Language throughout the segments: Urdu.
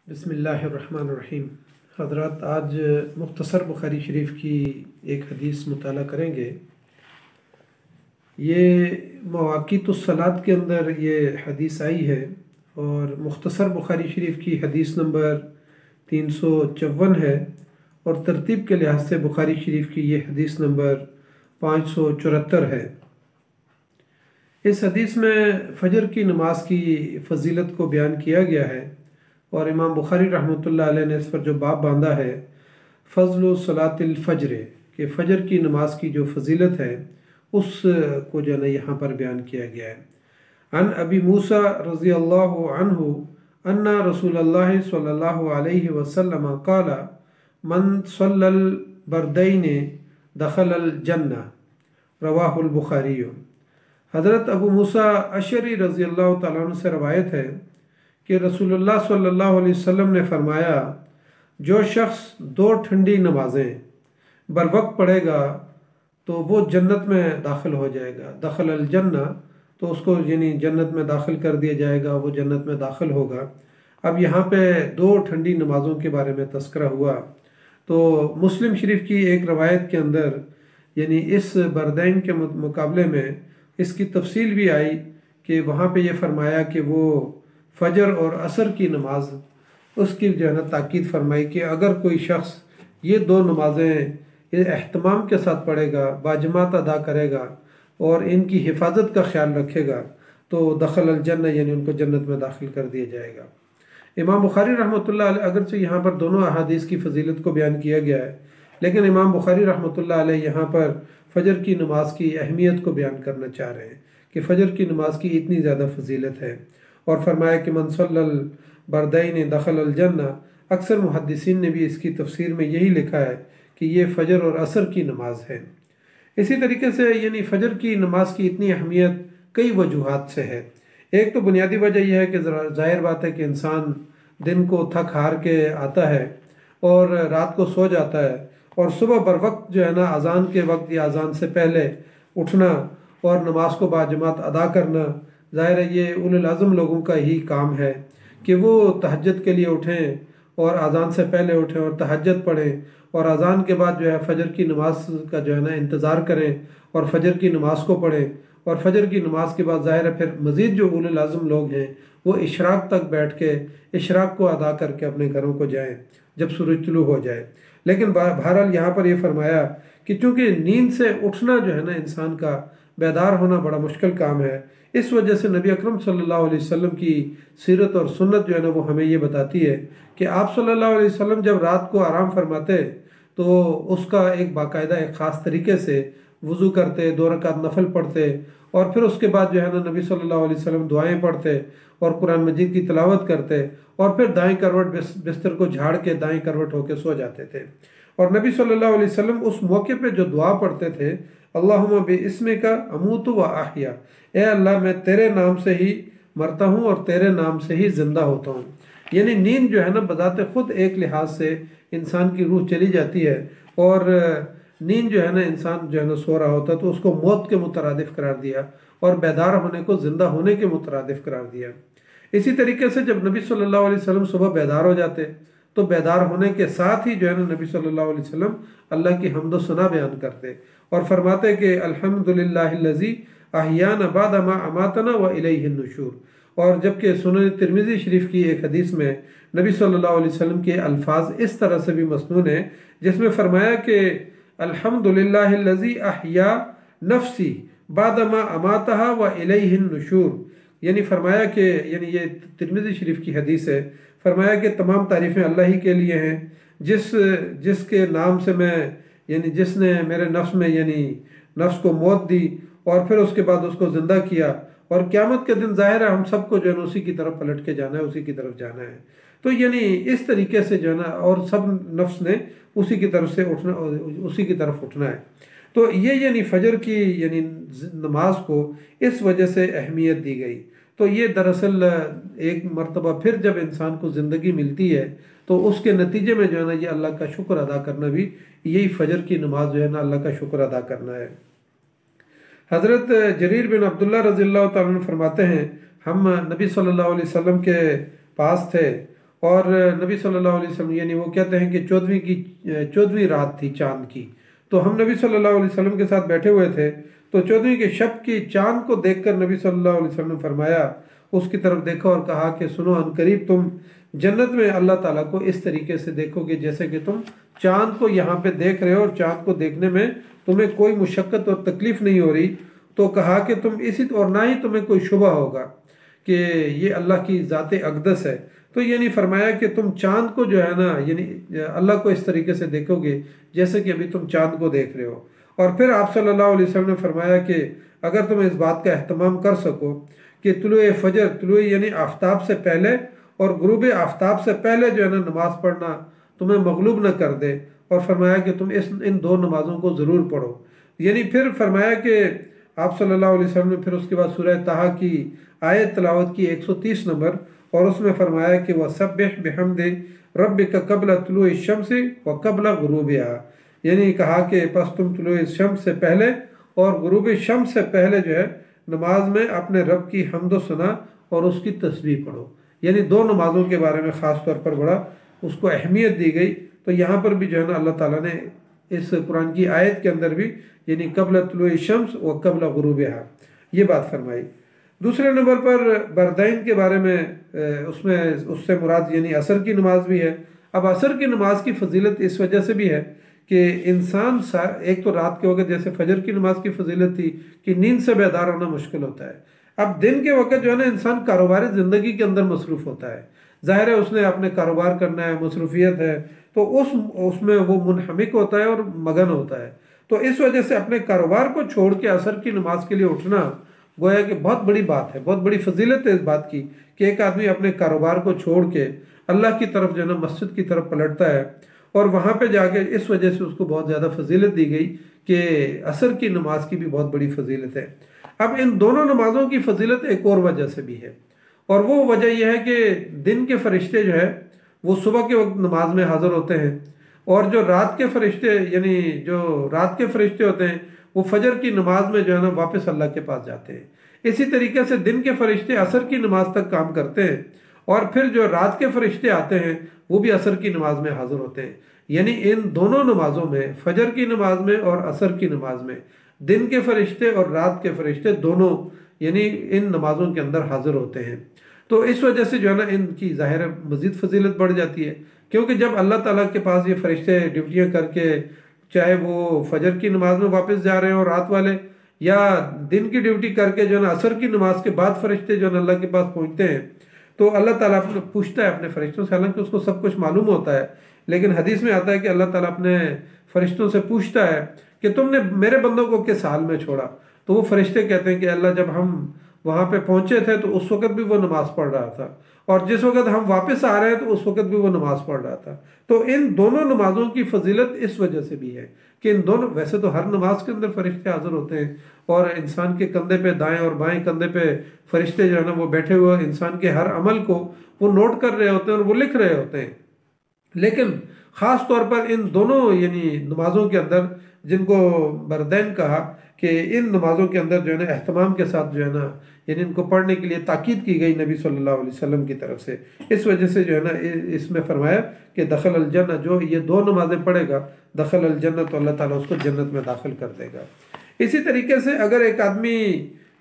بسم اللہ الرحمن الرحیم۔ حضرات، آج مختصر بخاری شریف کی ایک حدیث مطالعہ کریں گے۔ یہ مواقیت الصلاۃ کے اندر یہ حدیث آئی ہے اور مختصر بخاری شریف کی حدیث نمبر 354 ہے، اور ترتیب کے لحاظ سے بخاری شریف کی یہ حدیث نمبر 574 ہے۔ اس حدیث میں فجر کی نماز کی فضیلت کو بیان کیا گیا ہے، اور امام بخاری رحمۃ اللہ علیہ نے اس پر جو باب باندھا ہے فضل صلاۃ الفجر، کہ فجر کی نماز کی جو فضیلت ہے اس کو جو ہے یہاں پر بیان کیا گیا ہے۔ عن ابی موسیٰ رضی اللہ عنہ ان رسول اللہ صلی اللہ علیہ وسلم قال من صلی البردین دخل الجنہ، رواہ البخاری۔ حضرت ابو موسیٰ اشعری رضی اللہ تعالیٰ عنہ سے روایت ہے کہ رسول اللہ صلی اللہ علیہ وسلم نے فرمایا، جو شخص 2 ٹھنڈی نمازیں بر وقت پڑھے گا تو وہ جنت میں داخل ہو جائے گا۔ دخل الجنہ، تو اس کو یعنی جنت میں داخل کر دیا جائے گا، وہ جنت میں داخل ہوگا۔ اب یہاں پہ 2 ٹھنڈی نمازوں کے بارے میں تذکرہ ہوا، تو مسلم شریف کی ایک روایت کے اندر یعنی اس بردین کے مقابلے میں اس کی تفصیل بھی آئی کہ وہاں پہ یہ فرمایا کہ وہ فجر اور عصر کی نماز، اس کی جو ہے نا تاکید فرمائی کہ اگر کوئی شخص یہ 2 نمازیں اہتمام کے ساتھ پڑھے گا، باجماعت ادا کرے گا اور ان کی حفاظت کا خیال رکھے گا تو دخل الجنہ، یعنی ان کو جنت میں داخل کر دیا جائے گا۔ امام بخاری رحمۃ اللہ علیہ، اگرچہ یہاں پر دونوں احادیث کی فضیلت کو بیان کیا گیا ہے، لیکن امام بخاری رحمۃ اللہ علیہ یہاں پر فجر کی نماز کی اہمیت کو بیان کرنا چاہ رہے ہیں کہ فجر کی نماز کی اتنی زیادہ فضیلت ہے، اور فرمایا کہ من صلی البردین دخل الجنہ۔ اکثر محدثین نے بھی اس کی تفسیر میں یہی لکھا ہے کہ یہ فجر اور عصر کی نماز ہے۔ اسی طریقے سے یعنی فجر کی نماز کی اتنی اہمیت کئی وجوہات سے ہے۔ ایک تو بنیادی وجہ یہ ہے کہ ظاہر بات ہے کہ انسان دن کو تھک ہار کے آتا ہے اور رات کو سو جاتا ہے، اور صبح بر وقت جو ہے نا اذان کے وقت یا اذان سے پہلے اٹھنا اور نماز کو باجماعت ادا کرنا، ظاہر ہے یہ اولو العزم لوگوں کا ہی کام ہے کہ وہ تہجد کے لیے اٹھیں اور اذان سے پہلے اٹھیں اور تہجد پڑھیں، اور اذان کے بعد جو ہے فجر کی نماز کا جو ہے نا انتظار کریں اور فجر کی نماز کو پڑھیں، اور فجر کی نماز کے بعد ظاہر ہے پھر مزید جو اولو العزم لوگ ہیں وہ اشراق تک بیٹھ کے اشراق کو ادا کر کے اپنے گھروں کو جائیں جب سورج طلوع ہو جائے۔ لیکن بہرحال یہاں پر یہ فرمایا کہ چونکہ نیند سے اٹھنا جو ہے نا انسان کا بیدار ہونا بڑا مشکل کام ہے، اس وجہ سے نبی اکرم صلی اللہ علیہ وسلم کی سیرت اور سنت جو ہے نا وہ ہمیں یہ بتاتی ہے کہ آپ صلی اللہ علیہ وسلم جب رات کو آرام فرماتے تو اس کا ایک باقاعدہ ایک خاص طریقے سے وضو کرتے، 2 رکعت نفل پڑھتے، اور پھر اس کے بعد جو ہے نا نبی صلی اللہ علیہ وسلم دعائیں پڑھتے اور قرآن مجید کی تلاوت کرتے، اور پھر دائیں کروٹ بستر کو جھاڑ کے دائیں کروٹ ہو کے سو جاتے تھے۔ اور نبی صلی اللہ علیہ وسلم اس موقع پہ جو دعا پڑھتے تھے، اللہم باسمک اموت و احیا، اے اللہ میں تیرے نام سے ہی مرتا ہوں اور تیرے نام سے ہی زندہ ہوتا ہوں۔ یعنی نیند جو ہے نا بذات خود ایک لحاظ سے انسان کی روح چلی جاتی ہے، اور نیند جو ہے نا انسان جو ہے نا سو رہا ہوتا ہے تو اس کو موت کے مترادف قرار دیا، اور بیدار ہونے کو زندہ ہونے کے مترادف قرار دیا۔ اسی طریقے سے جب نبی صلی اللہ علیہ وسلم صبح بیدار ہو جاتے تو بیدار ہونے کے ساتھ ہی جو ہے نا نبی صلی اللہ علیہ وسلم اللہ کی حمد و ثنا بیان کرتے اور فرماتے کہ الحمدللہ الذی احیانا بعد ما اماتنا و الیہ النشور۔ اور جبکہ سنن ترمذی شریف کی ایک حدیث میں نبی صلی اللہ علیہ وسلم کے الفاظ اس طرح سے بھی مسنون ہیں، جس میں فرمایا کہ الحمدللہ الذی احیا نفسی بعد ما اماتہا و الیہ النشور، یعنی فرمایا کہ یعنی یہ ترمذی شریف کی حدیث ہے، فرمایا کہ تمام تعریفیں اللہ ہی کے لیے ہیں جس کے نام سے میں یعنی جس نے میرے نفس میں یعنی نفس کو موت دی اور پھر اس کے بعد اس کو زندہ کیا، اور قیامت کے دن ظاہر ہے ہم سب کو جو ہے نا اسی کی طرف پلٹ کے جانا ہے، اسی کی طرف جانا ہے۔ تو یعنی اس طریقے سے جو ہے نا اور سب نفس نے اسی کی طرف سے اٹھنا، اسی کی طرف اٹھنا ہے۔ تو یہ یعنی فجر کی یعنی نماز کو اس وجہ سے اہمیت دی گئی۔ تو یہ دراصل ایک مرتبہ پھر جب انسان کو زندگی ملتی ہے تو اس کے نتیجے میں جو ہے نا یہ اللہ کا شکر ادا کرنا بھی، یہی فجر کی نماز جو ہے نا اللہ کا شکر ادا کرنا ہے۔ حضرت جریر بن عبداللہ رضی اللہ تعالیٰ عنہ فرماتے ہیں، ہم نبی صلی اللہ علیہ وسلم کے پاس تھے اور نبی صلی اللہ علیہ وسلم یعنی وہ کہتے ہیں کہ 14ویں رات تھی چاند کی، تو ہم نبی صلی اللہ علیہ وسلم کے ساتھ بیٹھے ہوئے تھے، تو 14ویں کے شب کی چاند کو دیکھ کر نبی صلی اللہ علیہ وسلم نے فرمایا، اس کی طرف دیکھا اور کہا کہ سنو، عنقریب تم جنت میں اللہ تعالیٰ کو اس طریقے سے دیکھو گے جیسے کہ تم چاند کو یہاں پہ دیکھ رہے ہو، اور چاند کو دیکھنے میں تمہیں کوئی مشقت اور تکلیف نہیں ہو رہی۔ تو کہا کہ تم اور نہ ہی تمہیں کوئی شبہ ہوگا کہ یہ اللہ کی ذات اقدس ہے۔ تو یعنی فرمایا کہ تم چاند کو جو ہے نا، یعنی اللہ کو اس طریقے سے دیکھو گے جیسے کہ ابھی تم چاند کو دیکھ رہے ہو۔ اور پھر آپ صلی اللہ علیہ وسلم نے فرمایا کہ اگر تم اس بات کا اہتمام کر سکو کہ طلوع فجر، طلوع یعنی آفتاب سے پہلے اور غروب آفتاب سے پہلے جو ہے نا نماز پڑھنا تمہیں مغلوب نہ کر دے، اور فرمایا کہ تم ان دو نمازوں کو ضرور پڑھو۔ یعنی پھر فرمایا کہ آپ صلی اللہ علیہ وسلم نے پھر اس کے بعد سورہ طٰہٰ کی آیت تلاوت کی 130 نمبر، اور اس میں فرمایا کہ وَسَبِّحْ بِحَمْدِ رَبِّكَ قَبْلَ طُلُوعِ الشَّمْسِ وَقَبْلَ غُرُوبِهَا، یعنی کہا کہ پس تم طلوع شمس سے پہلے اور غروب شمس سے پہلے جو ہے نماز میں اپنے رب کی حمد و ثنا اور اس کی تسبیح پڑھو۔ یعنی دو نمازوں کے بارے میں خاص طور پر بڑا اس کو اہمیت دی گئی۔ تو یہاں پر بھی جو ہے نا اللہ تعالیٰ نے اس قرآن کی آیت کے اندر بھی یعنی قبل طلوع شمس و قبل غروبہا یہ بات فرمائی۔ دوسرے نمبر پر بردین کے بارے میں اس سے مراد یعنی عصر کی نماز بھی ہے۔ اب عصر کی نماز کی فضیلت اس وجہ سے بھی ہے کہ انسان ایک تو رات کے وقت جیسے فجر کی نماز کی فضیلت تھی کہ نیند سے بیدار ہونا مشکل ہوتا ہے، اب دن کے وقت جو ہے نا انسان کاروباری زندگی کے اندر مصروف ہوتا ہے، ظاہر ہے اس نے اپنے کاروبار کرنا ہے، مصروفیت ہے، تو اس میں وہ منہمک ہوتا ہے اور مگن ہوتا ہے۔ تو اس وجہ سے اپنے کاروبار کو چھوڑ کے عصر کی نماز کے لیے اٹھنا گویا کہ بہت بڑی بات ہے، بہت بڑی فضیلت ہے اس بات کی کہ ایک آدمی اپنے کاروبار کو چھوڑ کے اللہ کی طرف جو ہے نا مسجد کی طرف پلٹتا ہے، اور وہاں پہ جا کے اس وجہ سے اس کو بہت زیادہ فضیلت دی گئی کہ عصر کی نماز کی بھی بہت بڑی فضیلت ہے۔ اب ان دونوں نمازوں کی فضیلت ایک اور وجہ سے بھی ہے، اور وہ وجہ یہ ہے کہ دن کے فرشتے جو ہے وہ صبح کے وقت نماز میں حاضر ہوتے ہیں، اور جو رات کے فرشتے یعنی جو رات کے فرشتے ہوتے ہیں وہ فجر کی نماز میں جو ہے نا واپس اللہ کے پاس جاتے ہیں۔ اسی طریقے سے دن کے فرشتے عصر کی نماز تک کام کرتے ہیں، اور پھر جو رات کے فرشتے آتے ہیں وہ بھی عصر کی نماز میں حاضر ہوتے ہیں۔ یعنی ان دونوں نمازوں میں، فجر کی نماز میں اور عصر کی نماز میں، دن کے فرشتے اور رات کے فرشتے دونوں یعنی ان نمازوں کے اندر حاضر ہوتے ہیں۔ تو اس وجہ سے جو ہے نا ان کی ظاہر مزید فضیلت بڑھ جاتی ہے، کیونکہ جب اللہ تعالیٰ کے پاس یہ فرشتے ڈیوٹیاں کر کے چاہے وہ فجر کی نماز میں واپس جا رہے ہوں رات والے، یا دن کی ڈیوٹی کر کے جو ہے نا عصر کی نماز کے بعد فرشتے جو ہے نا اللہ کے پاس پہنچتے ہیں، تو اللہ تعالیٰ پوچھتا ہے اپنے فرشتوں سے، حالانکہ اس کو سب کچھ معلوم ہوتا ہے، لیکن حدیث میں آتا ہے کہ اللہ تعالیٰ اپنے فرشتوں سے پوچھتا ہے کہ تم نے میرے بندوں کو کس حال میں چھوڑا؟ تو وہ فرشتے کہتے ہیں کہ اللہ جب ہم وہاں پہ پہنچے تھے تو اس وقت بھی وہ نماز پڑھ رہا تھا، اور جس وقت ہم واپس آ رہے ہیں تو اس وقت بھی وہ نماز پڑھ رہا تھا۔ تو ان دونوں نمازوں کی فضیلت اس وجہ سے بھی ہے کہ ان دونوں، ویسے تو ہر نماز کے اندر فرشتے حاضر ہوتے ہیں، اور انسان کے کندھے پہ دائیں اور بائیں کندھے پہ فرشتے جو ہے نا وہ بیٹھے ہوئے انسان کے ہر عمل کو وہ نوٹ کر رہے ہوتے ہیں اور وہ لکھ رہے ہوتے ہیں، لیکن خاص طور پر ان دونوں یعنی نمازوں کے اندر جن کو بردین کہا کہ ان نمازوں کے اندر جو ہے نا اہتمام کے ساتھ جو ہے نا یعنی ان کو پڑھنے کے لیے تاکید کی گئی نبی صلی اللہ علیہ وسلم کی طرف سے، اس وجہ سے جو ہے نا اس میں فرمایا کہ دخل الجنہ، جو یہ دو نمازیں پڑھے گا دخل الجنہ، تو اللہ تعالیٰ اس کو جنت میں داخل کر دے گا۔ اسی طریقے سے اگر ایک آدمی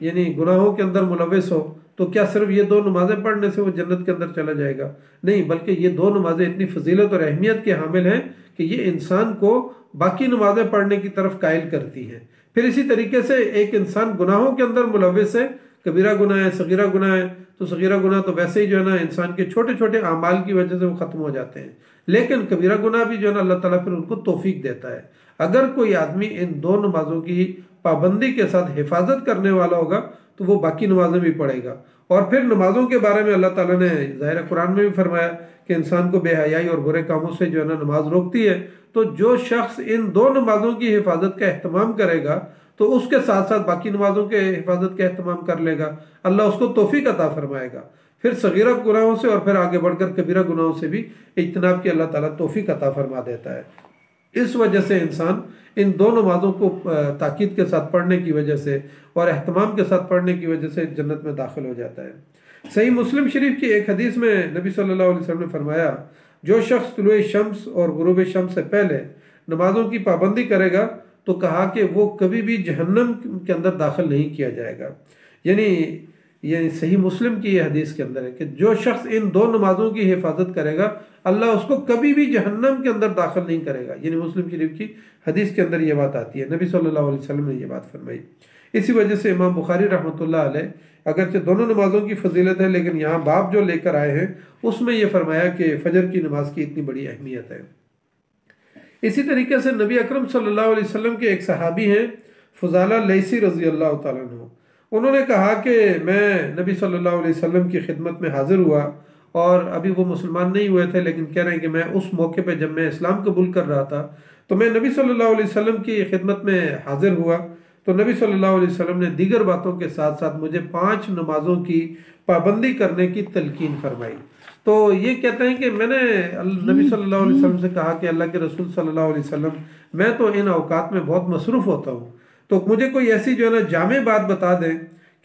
یعنی گناہوں کے اندر ملوث ہو تو کیا صرف یہ دو نمازیں پڑھنے سے وہ جنت کے اندر چلا جائے گا؟ نہیں، بلکہ یہ دو نمازیں اتنی فضیلت اور اہمیت کے حامل ہیں کہ یہ انسان کو باقی نمازیں پڑھنے کی طرف قائل کرتی ہیں۔ پھر اسی طریقے سے ایک انسان گناہوں کے اندر ملوث ہے، کبیرہ گناہ ہے، صغیرہ گناہ ہے، تو صغیرہ گناہ تو ویسے ہی جو ہے نا انسان کے چھوٹے چھوٹے اعمال کی وجہ سے وہ ختم ہو جاتے ہیں، لیکن کبیرہ گناہ بھی جو ہے نا اللہ تعالیٰ پھر ان کو توفیق دیتا ہے۔ اگر کوئی آدمی ان دو نمازوں کی پابندی کے ساتھ حفاظت کرنے والا ہوگا تو وہ باقی نمازیں بھی پڑھے گا۔ اور پھر نمازوں کے بارے میں اللہ تعالیٰ نے ظاہر قرآن میں بھی فرمایا کہ انسان کو بے حیائی اور برے کاموں سے جو ہے نا نماز روکتی ہے، تو جو شخص ان دو نمازوں کی حفاظت کا اہتمام کرے گا تو اس کے ساتھ ساتھ باقی نمازوں کے حفاظت کا اہتمام کر لے گا، اللہ اس کو توفیق عطا فرمائے گا۔ پھر صغیرہ گناہوں سے اور پھر آگے بڑھ کر کبیرہ گناہوں سے بھی اجتناب کی اللہ تعالیٰ توفیق عطا فرما دیتا ہے۔ اس وجہ سے انسان ان دو نمازوں کو تاکید کے ساتھ پڑھنے کی وجہ سے اور اہتمام کے ساتھ پڑھنے کی وجہ سے جنت میں داخل ہو جاتا ہے۔ صحیح مسلم شریف کی ایک حدیث میں نبی صلی اللہ علیہ وسلم نے فرمایا جو شخص طلوع شمس اور غروب شمس سے پہلے نمازوں کی پابندی کرے گا تو کہا کہ وہ کبھی بھی جہنم کے اندر داخل نہیں کیا جائے گا۔ یعنی صحیح مسلم کی یہ حدیث کے اندر ہے کہ جو شخص ان دو نمازوں کی حفاظت کرے گا اللہ اس کو کبھی بھی جہنم کے اندر داخل نہیں کرے گا۔ یعنی مسلم شریف کی حدیث کے اندر یہ بات آتی ہے، نبی صلی اللہ علیہ وسلم نے یہ بات فرمائی۔ اسی وجہ سے امام بخاری رحمۃ اللہ علیہ اگرچہ دونوں نمازوں کی فضیلت ہے لیکن یہاں باب جو لے کر آئے ہیں اس میں یہ فرمایا کہ فجر کی نماز کی اتنی بڑی اہمیت ہے۔ اسی طریقے سے نبی اکرم صلی اللہ علیہ وسلم کے ایک صحابی ہیں فضالہ لیثی رضی اللہ تعالیٰ عنہ، انہوں نے کہا کہ میں نبی صلی اللہ علیہ وسلم کی خدمت میں حاضر ہوا اور ابھی وہ مسلمان نہیں ہوئے تھے لیکن کہہ رہے ہیں کہ میں اس موقع پہ جب میں اسلام قبول کر رہا تھا تو میں نبی صلی اللہ علیہ وسلم کی خدمت میں حاضر ہوا تو نبی صلی اللہ علیہ وسلم نے دیگر باتوں کے ساتھ ساتھ مجھے 5 نمازوں کی پابندی کرنے کی تلقین فرمائی۔ تو یہ کہتے ہیں کہ میں نے نبی صلی اللہ علیہ وسلم سے کہا کہ اللہ کے رسول صلی اللہ علیہ وسلم میں تو ان اوقات میں بہت مصروف ہوتا ہوں تو مجھے کوئی ایسی جو ہے نا جامع بات بتا دیں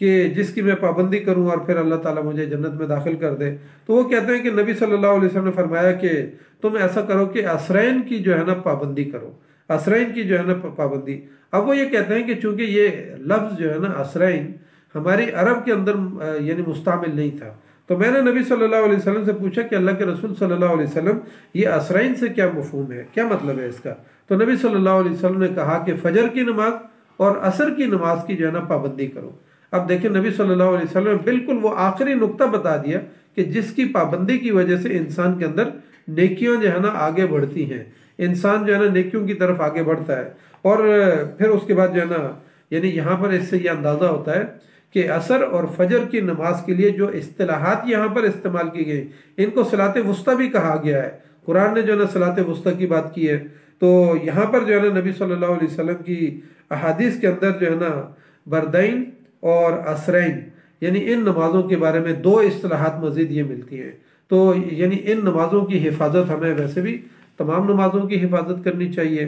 کہ جس کی میں پابندی کروں اور پھر اللہ تعالیٰ مجھے جنت میں داخل کر دے۔ تو وہ کہتے ہیں کہ نبی صلی اللہ علیہ وسلم نے فرمایا کہ تم ایسا کرو کہ عصرین کی جو ہے نا پابندی کرو، عصرین کی جو ہے نا پابندی۔ اب وہ یہ کہتے ہیں کہ چونکہ یہ لفظ جو ہے نا عصرین ہماری عرب کے اندر یعنی مستعمل نہیں تھا تو میں نے نبی صلی اللہ علیہ وسلم سے پوچھا کہ اللہ کے رسول صلی اللہ علیہ وسلم یہ عصرین سے کیا مفہوم ہے، کیا مطلب ہے اس کا؟ تو نبی صلی اللہ علیہ وسلم نے کہا کہ فجر کی نماز اور عصر کی نماز کی جو ہے نا پابندی کرو۔ اب دیکھیں نبی صلی اللہ علیہ وسلم نے بالکل وہ آخری نقطہ بتا دیا کہ جس کی پابندی کی وجہ سے انسان کے اندر نیکیاں جو ہے نا آگے بڑھتی ہیں، انسان جو ہے نا نیکیوں کی طرف آگے بڑھتا ہے۔ اور پھر اس کے بعد جو ہے نا یعنی یہاں پر اس سے یہ اندازہ ہوتا ہے کہ عصر اور فجر کی نماز کے لیے جو اصطلاحات یہاں پر استعمال کی گئی ان کو صلاۃ وسطیٰ بھی کہا گیا ہے، قرآن نے جو ہے نا صلاۃ وسطیٰ کی بات کی ہے۔ تو یہاں پر جو ہے نا نبی صلی اللہ علیہ وسلم کی احادیث کے اندر جو ہے نا بردین اور عصرین یعنی ان نمازوں کے بارے میں 2 اصطلاحات مزید یہ ملتی ہیں۔ تو یعنی ان نمازوں کی حفاظت ہمیں ویسے بھی تمام نمازوں کی حفاظت کرنی چاہیے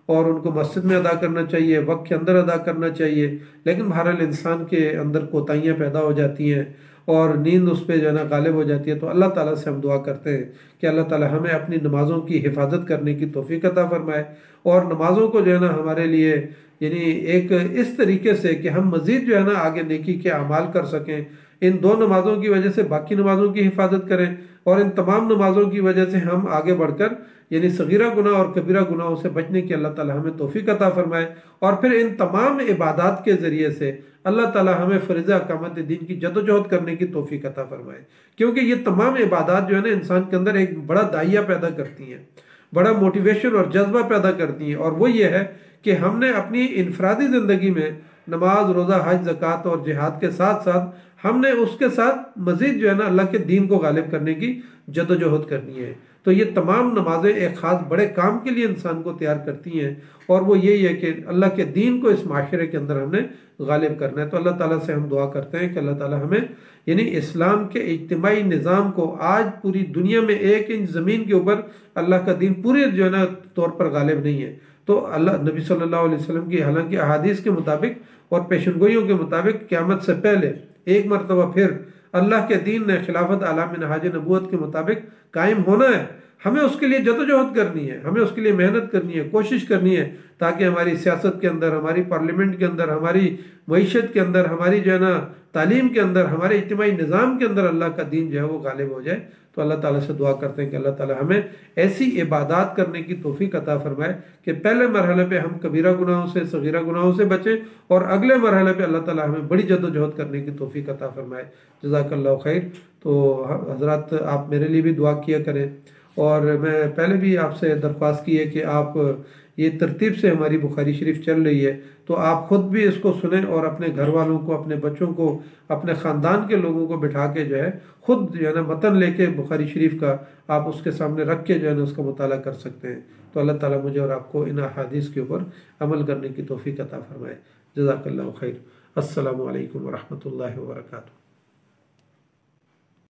اور ان کو مسجد میں ادا کرنا چاہیے، وقت کے اندر ادا کرنا چاہیے، لیکن بہرحال انسان کے اندر کوتاہیاں پیدا ہو جاتی ہیں اور نیند اس پہ جو ہے نا غالب ہو جاتی ہے۔ تو اللہ تعالیٰ سے ہم دعا کرتے ہیں کہ اللہ تعالیٰ ہمیں اپنی نمازوں کی حفاظت کرنے کی توفیق عطا فرمائے اور نمازوں کو جو ہے نا ہمارے لیے یعنی ایک اس طریقے سے کہ ہم مزید جو ہے نا آگے نیکی کے اعمال کر سکیں۔ ان 2 نمازوں کی وجہ سے باقی نمازوں کی حفاظت کریں اور ان تمام نمازوں کی وجہ سے ہم آگے بڑھ کر یعنی صغیرہ گناہ اور کبیرہ گناہوں سے بچنے کی اللہ تعالیٰ ہمیں توفیق عطا فرمائے اور پھر ان تمام عبادات کے ذریعے سے اللہ تعالیٰ ہمیں فریضہ اقامت دین کی جد و جہد کرنے کی توفیق عطا فرمائے، کیونکہ یہ تمام عبادات جو ہے نا انسان کے اندر ایک بڑا داعیہ پیدا کرتی ہیں، بڑا موٹیویشن اور جذبہ پیدا کرتی ہیں، اور وہ یہ ہے کہ ہم نے اپنی انفرادی زندگی میں نماز، روزہ، حج، زکوٰۃ اور جہاد کے ساتھ ساتھ ہم نے اس کے ساتھ مزید جو ہے نا اللہ کے دین کو غالب کرنے کی جد و جہد کرنی ہے۔ تو یہ تمام نمازیں ایک خاص بڑے کام کے لیے انسان کو تیار کرتی ہیں اور وہ یہی ہے کہ اللہ کے دین کو اس معاشرے کے اندر ہم نے غالب کرنا ہے۔ تو اللہ تعالیٰ سے ہم دعا کرتے ہیں کہ اللہ تعالیٰ ہمیں یعنی اسلام کے اجتماعی نظام کو آج پوری دنیا میں 1 انچ زمین کے اوپر اللہ کا دین پورے جو ہے نا طور پر غالب نہیں ہے۔ تو اللہ نبی صلی اللہ علیہ وسلم کی حالانکہ احادیث کے مطابق اور پیشنگوئیوں کے مطابق قیامت سے پہلے ایک مرتبہ پھر اللہ کے دین نے خلافت اعلیٰ منہاج نبوت کے مطابق قائم ہونا ہے۔ ہمیں اس کے لیے جدوجہد کرنی ہے، ہمیں اس کے لیے محنت کرنی ہے، کوشش کرنی ہے تاکہ ہماری سیاست کے اندر، ہماری پارلیمنٹ کے اندر، ہماری معیشت کے اندر، ہماری جو ہے نا تعلیم کے اندر، ہمارے اجتماعی نظام کے اندر اللہ کا دین جو ہے وہ غالب ہو جائے۔ تو اللہ تعالیٰ سے دعا کرتے ہیں کہ اللہ تعالیٰ ہمیں ایسی عبادات کرنے کی توفیق عطا فرمائے کہ پہلے مرحلے پہ ہم کبیرہ گناہوں سے، صغیرہ گناہوں سے بچیں اور اگلے مرحلے پہ اللہ تعالیٰ ہمیں بڑی جد و جہد کرنے کی توفیق عطا فرمائے۔ جزاک اللہ خیر۔ تو حضرات آپ میرے لیے بھی دعا کیا کریں اور میں پہلے بھی آپ سے درخواست کی ہے کہ آپ یہ ترتیب سے ہماری بخاری شریف چل رہی ہے تو آپ خود بھی اس کو سنیں اور اپنے گھر والوں کو، اپنے بچوں کو، اپنے خاندان کے لوگوں کو بٹھا کے جو ہے خود جو ہے نا متن لے کے بخاری شریف کا آپ اس کے سامنے رکھ کے جو ہے نا اس کا مطالعہ کر سکتے ہیں۔ تو اللہ تعالیٰ مجھے اور آپ کو ان احادیث کے اوپر عمل کرنے کی توفیق عطا فرمائے۔ جزاک اللہ خیر۔ السلام علیکم ورحمۃ اللہ وبرکاتہ۔